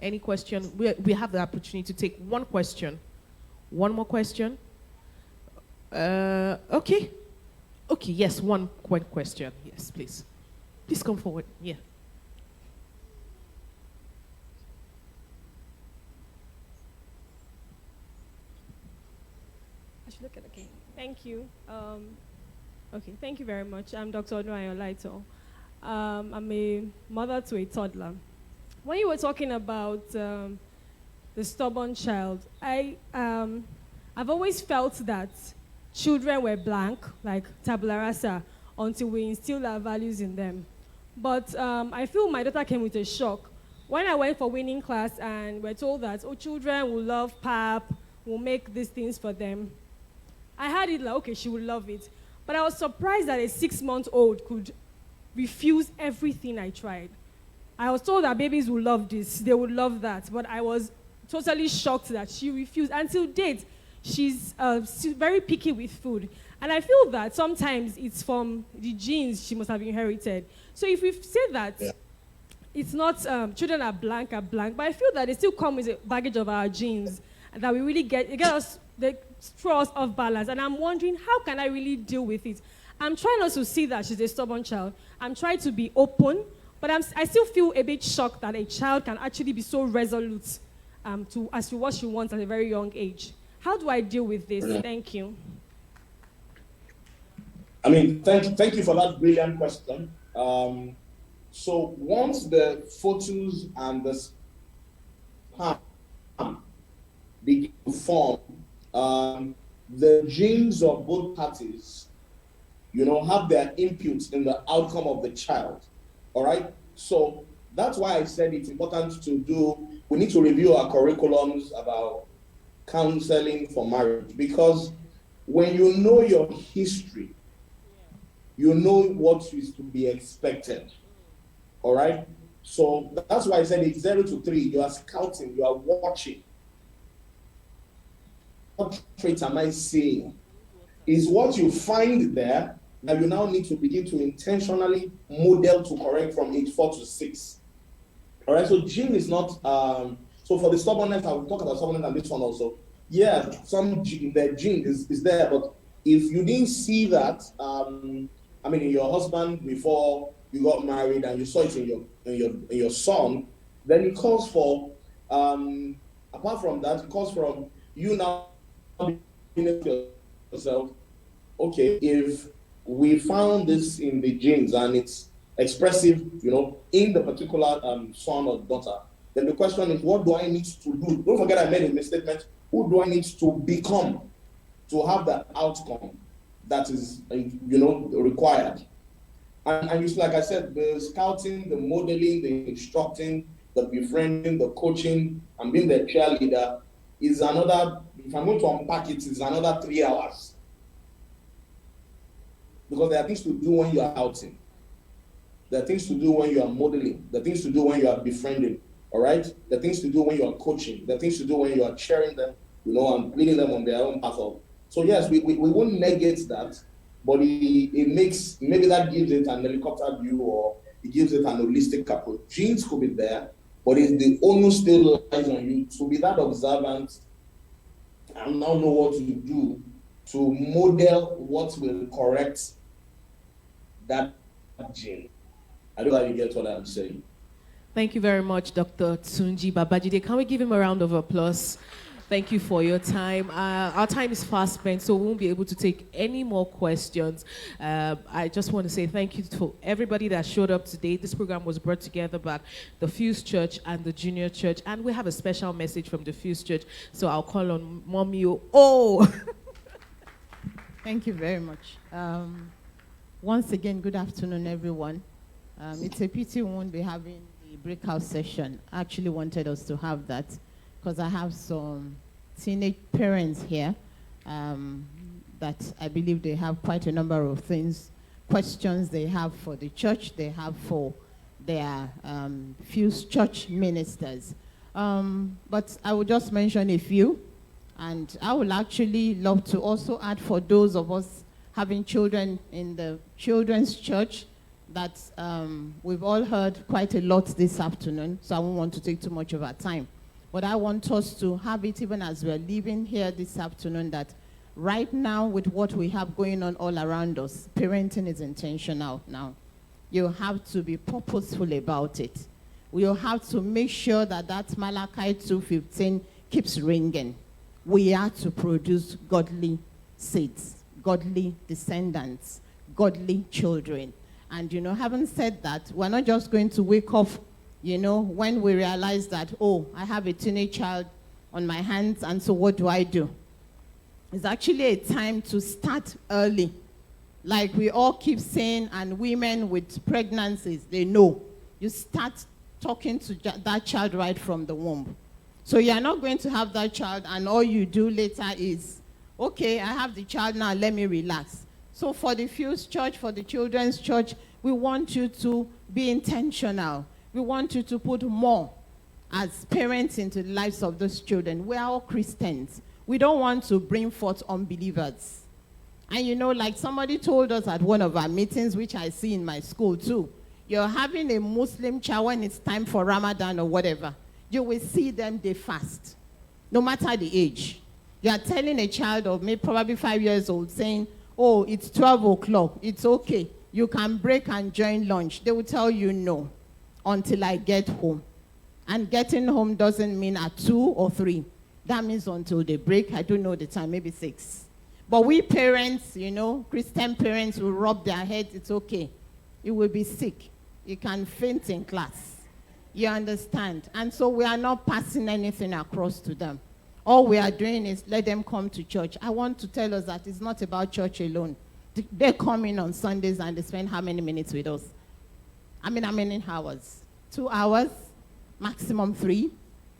Any question? We have the opportunity to take one question. One more question? Okay. Okay, yes, one quick question. Yes, please. Please come forward. Yeah. I should look at the game. Thank you. Okay, thank you very much. I'm Dr. Odunayo Laito. I'm a mother to a toddler. When you were talking about the stubborn child, I've always felt that children were blank, like tabula rasa, until we instill our values in them. But I feel my daughter came with a shock. When I went for winning class and we're told that, oh, children will love pap, will make these things for them, I had it like, okay, she would love it. But I was surprised that a 6-month-old could refuse everything I tried. I was told that babies would love this, they would love that, but I was totally shocked that she refused. Until date, she's very picky with food. And I feel that sometimes it's from the genes she must have inherited. So if we say that it's not, children are blank, but I feel that they still come with a baggage of our genes, and that we really they throw us off balance. And I'm wondering, how can I really deal with it? I'm trying not to see that she's a stubborn child. I'm trying to be open, but I still feel a bit shocked that a child can actually be so resolute as to what she wants at a very young age. How do I deal with this? Thank you. I mean, thank you for that brilliant question. So once the photos and the sperm begin to form, the genes of both parties, have their input in the outcome of the child. All right. So that's why I said it's important we need to review our curriculums about counseling for marriage, because when you know your history, you know what is to be expected. All right. So that's why I said it's 0 to 3. You are scouting, you are watching. What traits am I seeing? Is what you find there that you now need to begin to intentionally model to correct from age 4 to 6. All right. So gene is not. So for the stubbornness, I will talk about stubbornness and this one also. Yeah, the gene is there, but if you didn't see that, in your husband before you got married and you saw it in your son, then it calls for, apart from that, it calls from you now being yourself, okay, if we found this in the genes and it's expressive, in the particular son or daughter, then the question is, what do I need to do? Don't forget I made a misstatement. Who do I need to become to have that outcome that is, required? And it's like I said, the scouting, the modeling, the instructing, the befriending, the coaching, and being the cheerleader is another, if I'm going to unpack it, is another 3 hours. Because there are things to do when you are outing. There are things to do when you are modeling. There are things to do when you are befriending. All right? There are things to do when you are coaching. There are things to do when you are cheering them, and leading them on their own path. So yes, we won't negate that, but it makes, maybe that gives it an helicopter view, or it gives it an holistic approach. Genes could be there, but it's the onus still lies on you to be that observant and now know what to do to model what will correct that gene. I don't know if you get what I'm saying. Thank you very much, Dr. Tunji Babajide. Can we give him a round of applause? Thank you for your time. Our time is fast spent, so we won't be able to take any more questions. I just want to say thank you to everybody that showed up today. This program was brought together by the Fuse Church and the Junior Church, and we have a special message from the Fuse Church, so I'll call on Mommy. Oh! Thank you very much. Once again, good afternoon, everyone. It's a pity we won't be having the breakout session. I actually wanted us to have that, because I have some teenage parents here that I believe they have quite a number of questions they have for the church, they have for their Fuse Church ministers. But I will just mention a few, and I would actually love to also add, for those of us having children in the children's church, that we've all heard quite a lot this afternoon, so I won't want to take too much of our time. But I want us to have it even as we're leaving here this afternoon, that Right now, with what we have going on all around us, parenting is intentional now. You have to be purposeful about it. We'll have to make sure that that Malachi 2:15 keeps ringing. We are to produce godly seeds, godly descendants, godly children. And, having said that, we're not just going to wake up, when we realize that, oh, I have a teenage child on my hands, and so what do I do? It's actually a time to start early. Like we all keep saying, and women with pregnancies, they know. You start talking to that child right from the womb. So you're not going to have that child, and all you do later is, okay, I have the child now, let me relax. So for the Fuse Church, for the Children's Church, we want you to be intentional. We want you to put more as parents into the lives of those children. We are all Christians. We don't want to bring forth unbelievers. And like somebody told us at one of our meetings, which I see in my school too, you're having a Muslim child when it's time for Ramadan or whatever, you will see them, they fast, no matter the age. You are telling a child of maybe probably 5 years old saying, oh, it's 12 o'clock, it's okay, you can break and join lunch. They will tell you no, until I get home. And getting home doesn't mean at 2 or 3. That means until they break, I don't know the time, maybe 6. But we parents, Christian parents will rub their heads, it's okay. You will be sick. You can faint in class. You understand? And so we are not passing anything across to them. All we are doing is let them come to church. I want to tell us that it's not about church alone. They come in on Sundays and they spend how many minutes with us? How many hours? 2 hours? Maximum 3.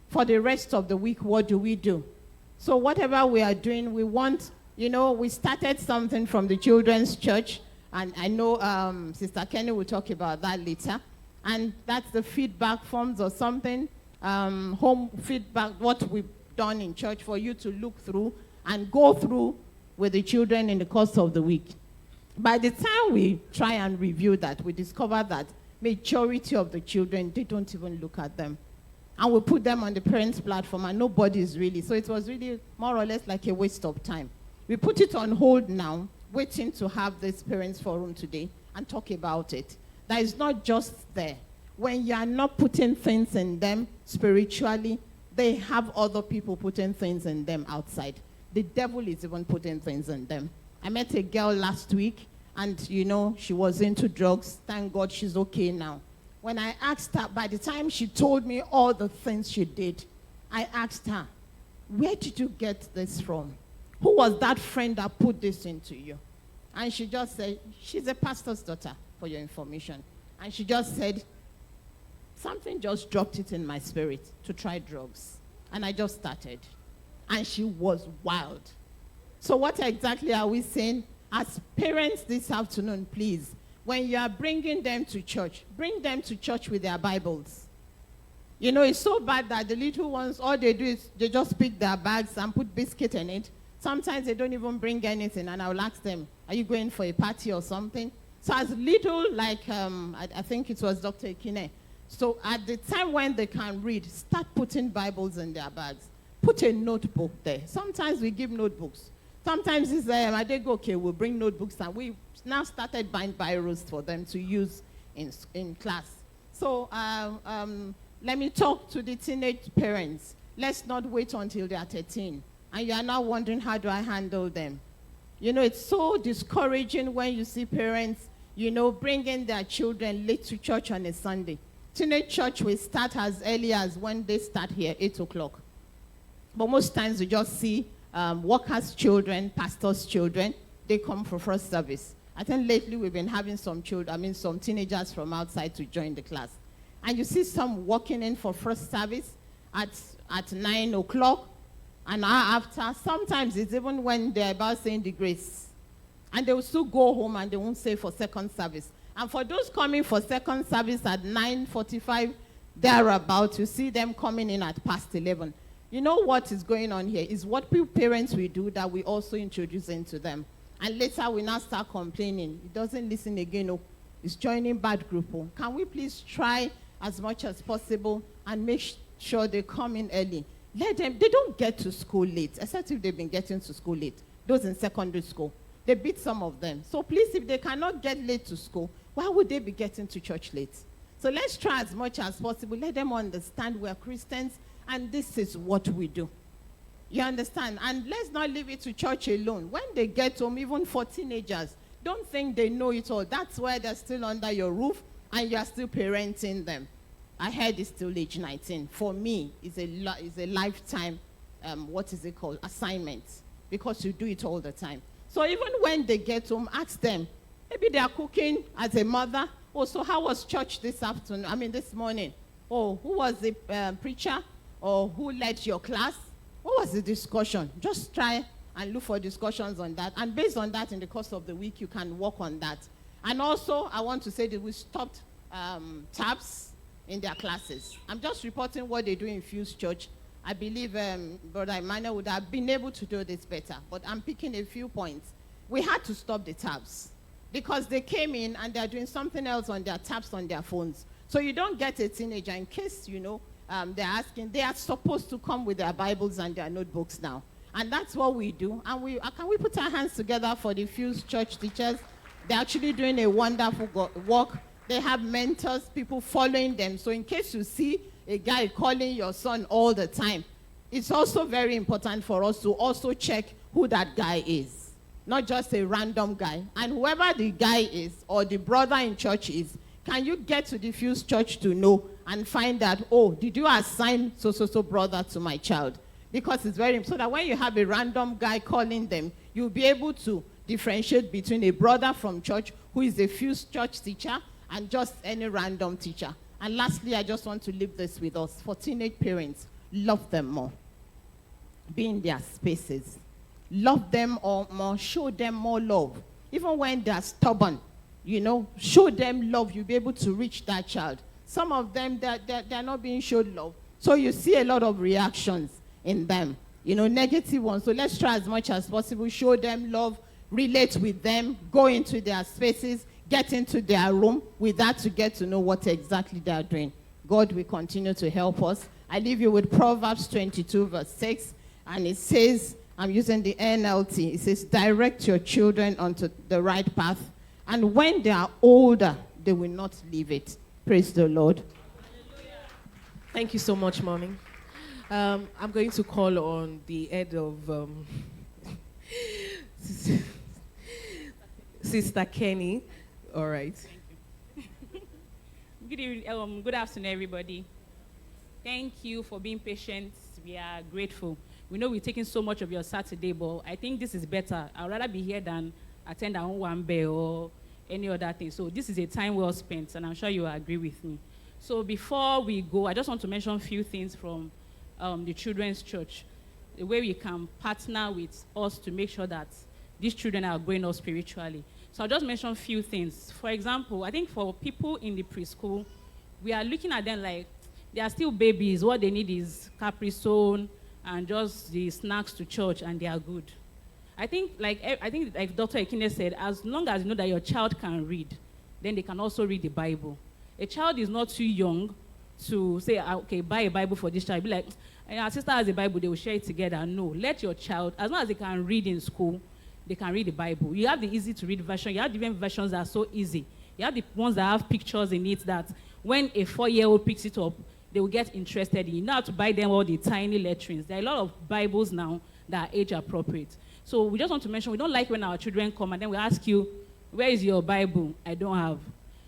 For the rest of the week, what do we do? So whatever we are doing, we want, we started something from the Children's Church, and I know Sister Kenny will talk about that later. And that's the feedback forms or something, home feedback, what we've done in church for you to look through and go through with the children in the course of the week. By the time we try and review that, we discover that majority of the children, they don't even look at them. And we put them on the parents' platform and nobody's really. So it was really more or less like a waste of time. We put it on hold now, waiting to have this parents' forum today and talk about it. That is not just there. When you are not putting things in them spiritually, they have other people putting things in them outside. The devil is even putting things in them. I met a girl last week, and she was into drugs. Thank God she's okay now. When I asked her, by the time she told me all the things she did, I asked her, where did you get this from? Who was that friend that put this into you? And she just said, she's a pastor's daughter, for your information. And she just said, something just dropped it in my spirit to try drugs. And I just started. And she was wild. So what exactly are we saying? As parents this afternoon, please, when you are bringing them to church, bring them to church with their Bibles. It's so bad that the little ones, all they do is they just pick their bags and put biscuit in it. Sometimes they don't even bring anything, and I'll ask them, are you going for a party or something? So as little, like, I think it was Dr. Ikine. So at the time when they can read, start putting Bibles in their bags. Put a notebook there. Sometimes we give notebooks. Sometimes it's, I think, okay, we'll bring notebooks, and we now started buying biros for them to use in class. So let me talk to the teenage parents. Let's not wait until they are 13. And you are now wondering, how do I handle them? It's so discouraging when you see parents, bringing their children late to church on a Sunday. Teenage church will start as early as when they start here, 8 o'clock. But most times we just see workers' children, pastors' children, they come for first service. I think lately we've been having some teenagers from outside to join the class. And you see some walking in for first service at 9 o'clock, an hour after. Sometimes it's even when they're about saying the grace. And they will still go home and they won't say for second service. And for those coming for second service at 9:45, thereabout, you see them coming in at past 11. You know what is going on here is what parents will do that we also introduce into them. And later we now start complaining. He doesn't listen again. Oh, he's joining bad group. Oh. Can we please try as much as possible and make sure they come in early? Let them, they don't get to school late, except if they've been getting to school late. those in secondary school. They beat some of them. So please, if they cannot get late to school, why would they be getting to church late? So let's try as much as possible. Let them understand we're Christians and this is what we do. You understand? And let's not leave it to church alone. When they get home, even for teenagers, don't think they know it all. That's why they're still under your roof and you're still parenting them. I heard it's still age 19. For me, it's a lifetime, assignment, because you do it all the time. So even when they get home, ask them. Maybe they are cooking as a mother. Oh, so how was church this morning? Oh, who was the preacher? Or who led your class? What was the discussion? Just try and look for discussions on that. And based on that, in the course of the week, you can work on that. And also, I want to say that we stopped tabs in their classes. I'm just reporting what they do in Fuse Church. I believe Brother Emmanuel would have been able to do this better. But I'm picking a few points. We had to stop the tabs because they came in and they're doing something else on their tabs on their phones. So you don't get a teenager, in case, they're asking, they are supposed to come with their Bibles and their notebooks now. And that's what we do. And can we put our hands together for the Fuse Church teachers? They're actually doing a wonderful work. They have mentors, people following them. So in case you see a guy calling your son all the time, it's also very important for us to also check who that guy is. Not just a random guy. And whoever the guy is or the brother in church is, can you get to the Fuse Church to know and find out, oh, did you assign so brother to my child? Because it's very important. So that when you have a random guy calling them, you'll be able to differentiate between a brother from church who is a Fuse Church teacher and just any random teacher. And lastly, I just want to leave this with us. For teenage parents, love them more. Be in their spaces. Love them more, show them more love. Even when they're stubborn, show them love. You'll be able to reach that child. Some of them, they're not being shown love. So you see a lot of reactions in them, negative ones. So let's try as much as possible, show them love, relate with them, go into their spaces, get into their room with that to get to know what exactly they are doing. God will continue to help us. I leave you with Proverbs 22 verse 6, and it says, I'm using the NLT, it says, direct your children onto the right path, and when they are older, they will not leave it. Praise the Lord. Thank you so much, Mommy. I'm going to call on the head of Sister Kenny. All right. Good afternoon, everybody. Thank you for being patient. We are grateful. We know we're taking so much of your Saturday, but I think this is better. I'd rather be here than attend our own Wambe or any other thing. So this is a time well spent, and I'm sure you will agree with me. So before we go, I just want to mention a few things from the Children's Church, the way we can partner with us to make sure that these children are growing up spiritually. So I'll just mention a few things. For example, I think for people in the preschool, we are looking at them like they are still babies. What they need is Capri Sun and just the snacks to church, and they are good. I think like Dr. Ekine said, as long as you know that your child can read, then they can also read the Bible. A child is not too young to say, okay, buy a Bible for this child. Be like, our sister has a Bible, they will share it together. No, let your child, as long as they can read in school, they can read the Bible. You have the easy to read version. You have different versions that are so easy. You have the ones that have pictures in it that when a 4-year-old picks it up, they will get interested in. You don't have to buy them all the tiny letterings. There are a lot of Bibles now that are age appropriate. So we just want to mention, we don't like when our children come and then we ask you, where is your Bible? I don't have.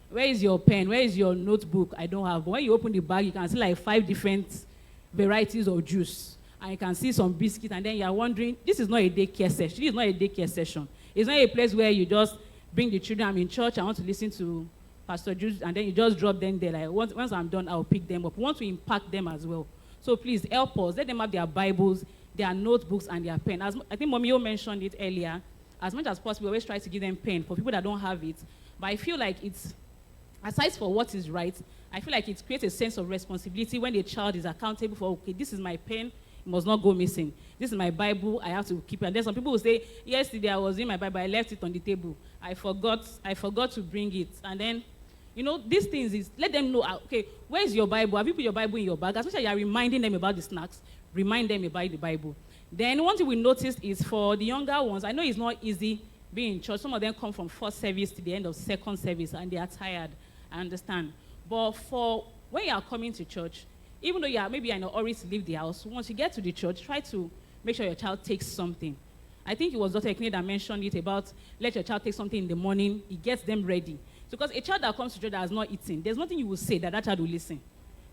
Where is your pen? Where is your notebook? I don't have. But when you open the bag, you can see like 5 different varieties of juice. And you can see some biscuits, and then you're wondering, this is not a daycare session. This is not a daycare session. It's not a place where you just bring the children. I'm in church, I want to listen to Pastor Jude, and then you just drop them there. Like, once I'm done, I'll pick them up. We want to impact them as well. So please help us. Let them have their Bibles, their notebooks, and their pen. I think Mommy mentioned it earlier. As much as possible, we always try to give them pen for people that don't have it. But I feel like it's, aside for what is right, I feel like it creates a sense of responsibility when the child is accountable for, okay, this is my pen, it must not go missing. This is my Bible, I have to keep it. And then some people will say, yesterday I was in my Bible, I left it on the table. I forgot to bring it. And then You know, these things is, let them know, okay, where's your Bible? Have you put your Bible in your bag? Especially you are reminding them about the snacks, remind them about the Bible. Then one thing we noticed is for the younger ones, I know it's not easy being in church. Some of them come from first service to the end of second service and they are tired, I understand. But for when you are coming to church, even though you are maybe in a hurry to leave the house, once you get to the church, try to make sure your child takes something. I think it was Dr. Ekne that mentioned it about let your child take something in the morning, it gets them ready. Because a child that comes to church that has not eaten, there's nothing you will say that child will listen.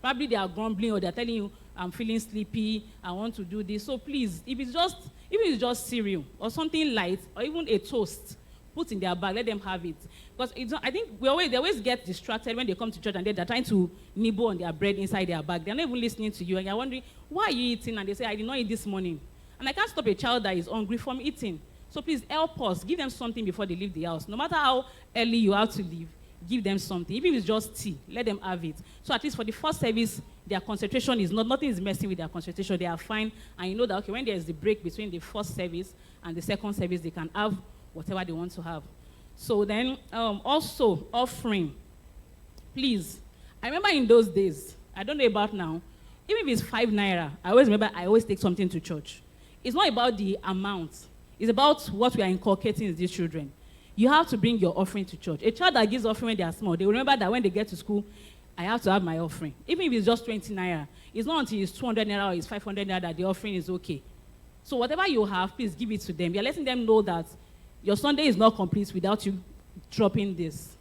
Probably they are grumbling or they're telling you, I'm feeling sleepy, I want to do this. So please, if it's just cereal or something light or even a toast, put in their bag, let them have it. Because I think they always get distracted when they come to church and they're trying to nibble on their bread inside their bag. They're not even listening to you and you're wondering, why are you eating? And they say, I did not eat this morning. And I can't stop a child that is hungry from eating. So please help us. Give them something before they leave the house. No matter how early you have to leave, give them something. Even if it's just tea, let them have it. So at least for the first service, their concentration is nothing is messing with their concentration. They are fine. And you know that, okay, when there's the break between the first service and the second service, they can have whatever they want to have. So then, also, offering. Please, I remember in those days, I don't know about now, even if it's 5 naira, I always take something to church. It's not about the amount. It's about what we are inculcating in these children. You have to bring your offering to church. A child that gives offering when they are small, they will remember that when they get to school, I have to have my offering. Even if it's just 20 naira, it's not until it's 200 naira or it's 500 naira that the offering is okay. So whatever you have, please give it to them. You're letting them know that your Sunday is not complete without you dropping this.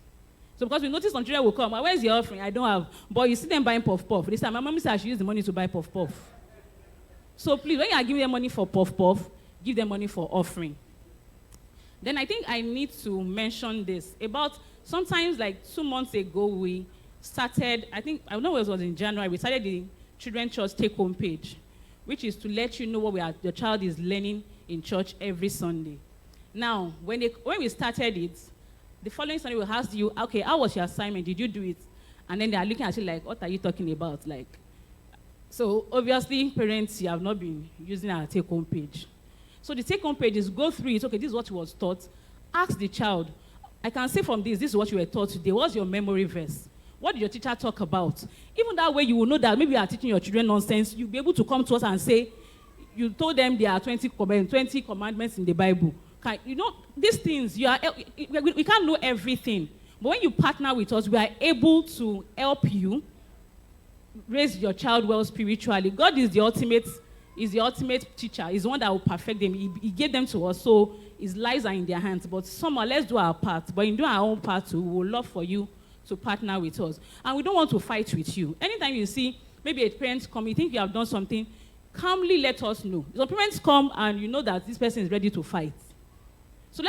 So because we notice some children will come, where's your offering? I don't have. But you see them buying puff-puff. This time, my mom said I should use the money to buy puff-puff. So please, when you are giving them money for puff-puff, give them money for offering. Then I think I need to mention this. About sometimes like 2 months ago, we started, I don't know if it was in January, we started the Children's Church take-home page, which is to let you know what the child is learning in church every Sunday. Now, when we started it, the following Sunday we asked you, okay, how was your assignment? Did you do it? And then they are looking at you like, what are you talking about? So obviously, parents, you have not been using our take-home page. So the take-home page is go through it. Okay, this is what you was taught. Ask the child. I can say from this is what you were taught today. What's your memory verse? What did your teacher talk about? Even that way, you will know that maybe you are teaching your children nonsense. You'll be able to come to us and say, you told them there are 20 commandments in the Bible. These things, we can't know everything. But when you partner with us, we are able to help you raise your child well spiritually. God is the ultimate teacher. He's the one that will perfect them. He gave them to us, so his lives are in their hands. But somehow, let's do our part. But in doing our own part, we would love for you to partner with us. And we don't want to fight with you. Anytime you see maybe a parent come, you think you have done something, calmly let us know. So parents come and you know that this person is ready to fight. So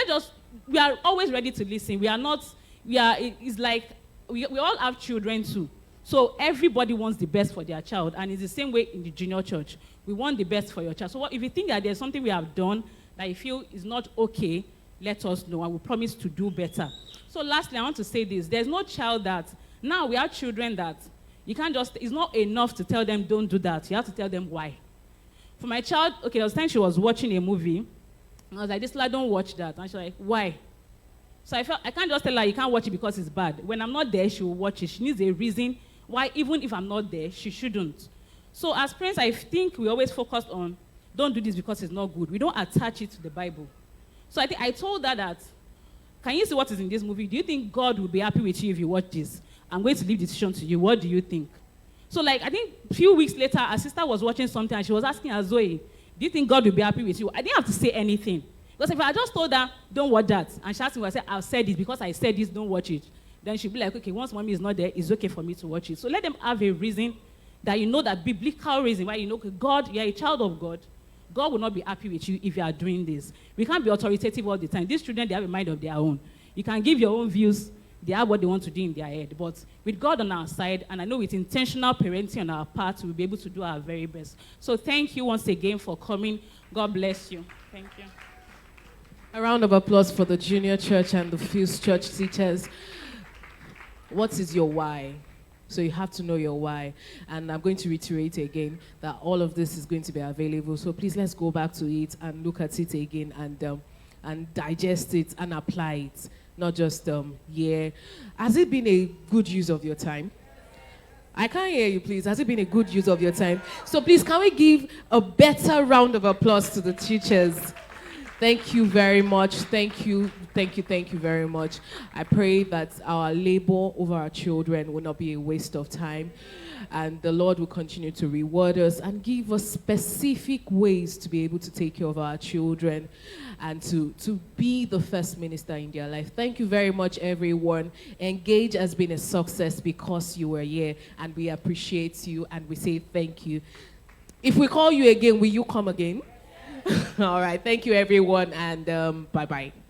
we are always ready to listen. It's like we all have children too. So everybody wants the best for their child, and it's the same way in the junior church. We want the best for your child. So if you think that there's something we have done that you feel is not okay, let us know, and we promise to do better. So lastly, I want to say this. There's no child that, now we have children that you can't it's not enough to tell them don't do that. You have to tell them why. For my child, okay, there was time she was watching a movie, and I was like, this lad, don't watch that. And she was like, why? So I can't just tell her you can't watch it because it's bad. When I'm not there, she will watch it. She needs a reason why, even if I'm not there, she shouldn't. So as parents, I think we always focus on, don't do this because it's not good. We don't attach it to the Bible. So I told her that, can you see what is in this movie? Do you think God will be happy with you if you watch this? I'm going to leave the decision to you. What do you think? So I think a few weeks later, her sister was watching something and she was asking her, Zoe, do you think God will be happy with you? I didn't have to say anything. Because if I just told her, don't watch that, and she asked me, I've said it because I said this, don't watch it. Then she'll be like, okay, once mommy is not there, it's okay for me to watch it. So let them have a reason that you know, that biblical reason why you know, God, you're a child of God. God will not be happy with you if you are doing this. We can't be authoritative all the time. These children, they have a mind of their own. You can give your own views. They have what they want to do in their head. But with God on our side, and I know with intentional parenting on our part, we'll be able to do our very best. So thank you once again for coming. God bless you. Thank you. A round of applause for the junior church and the Fuse Church teachers. What is your why? So you have to know your why. And I'm going to reiterate again that all of this is going to be available. So please, let's go back to it and look at it again and digest it and apply it. not just year. Has it been a good use of your time? I can't hear you, please. Has it been a good use of your time? So please, can we give a better round of applause to the teachers? Thank you very much. Thank you very much. I pray that our labor over our children will not be a waste of time, and the Lord will continue to reward us and give us specific ways to be able to take care of our children and to be the first minister in their life. Thank you very much, everyone. Engage has been a success because you were here, and we appreciate you, and we say thank you. If we call you again, will you come again? All right. Thank you, everyone, and bye-bye.